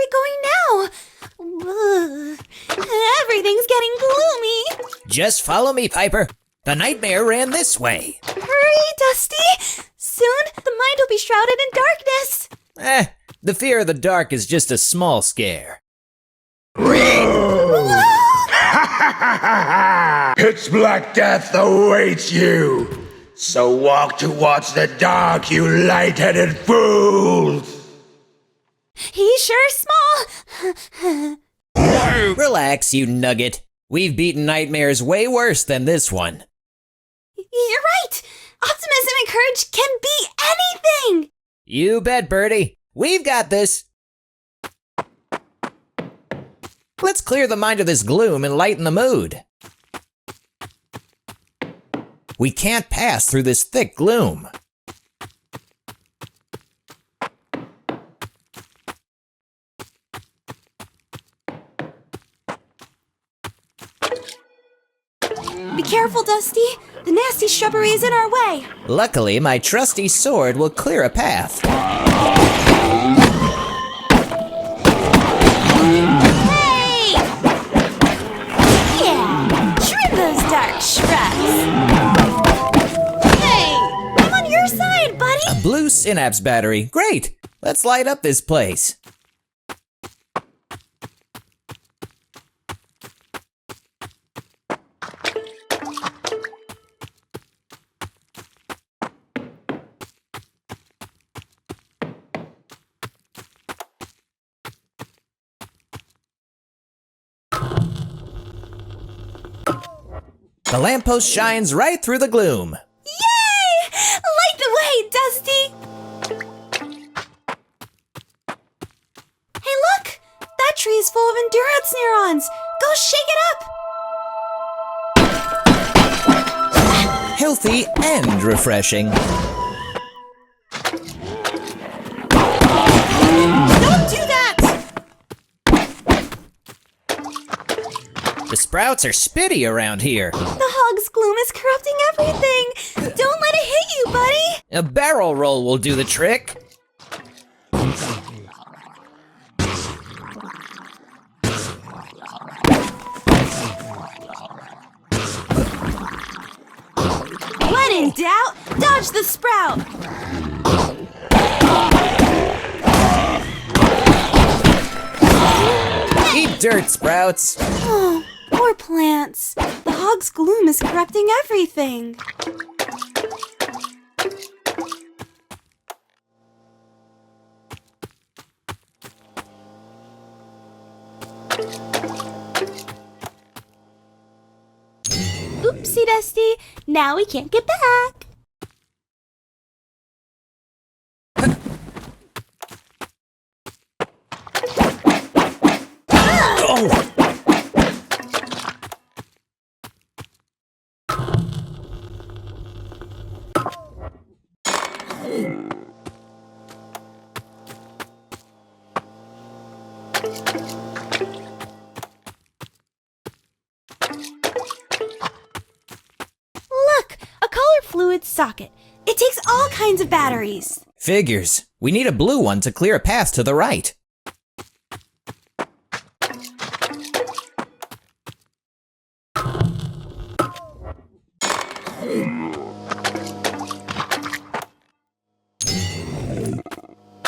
it going now? Ugh. Everything's getting gloomy. Just follow me, Piper. The nightmare ran this way. Hurry, Dusty. Soon, the mind will be shrouded in darkness. The fear of the dark is just a small scare. Pitch black death awaits you. So walk towards the dark, you light-headed fools. He's sure small. Relax, you nugget. We've beaten nightmares way worse than this one. You're right. Optimism and courage can be anything. You bet, Birdie. We've got this. Let's clear the mind of this gloom and lighten the mood. We can't pass through this thick gloom. Be careful, Dusty. The nasty shrubbery is in our way. Luckily, my trusty sword will clear a path. Hey! Yeah, trim those dark shrubs. Hey, I'm on your side, buddy. A blue synapse battery. Great. Let's light up this place. The lamppost shines right through the gloom. Yay! Light the way, Dusty. Hey, look! That tree is full of endurance neurons. Go shake it up. Healthy and refreshing. Don't do that! The sprouts are spitty around here. The hog's gloom is corrupting everything. Don't let it hit you, buddy. A barrel roll will do the trick. When in doubt, dodge the sprout. Eat dirt, sprouts. Oh, poor plants. The hog's gloom is corrupting everything. Oopsie, Dusty. Now we can't get back. Oh! Look, a color fluid socket. It takes all kinds of batteries. Figures. We need a blue one to clear a path to the right.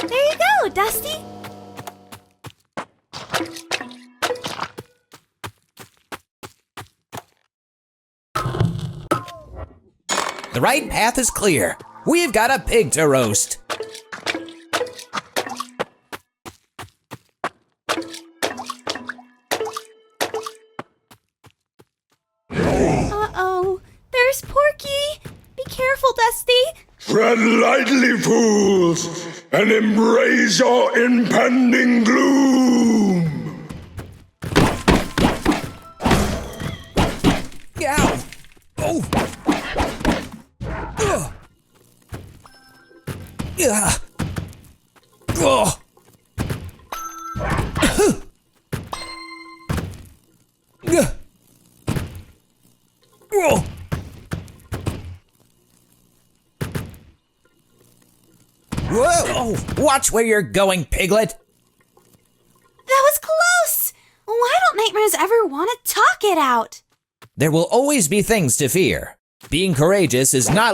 There you go, Dusty. The right path is clear. We've got a pig to roast. Uh-oh, there's Porky. Be careful, Dusty. Tread lightly, fools, and embrace your impending gloom. Ow! Oh! Ugh! Ugh! Ugh! Ugh! Ugh! Whoa! Watch where you're going, Piglet! ever want to talk it out. There will always be things to fear. Being courageous is not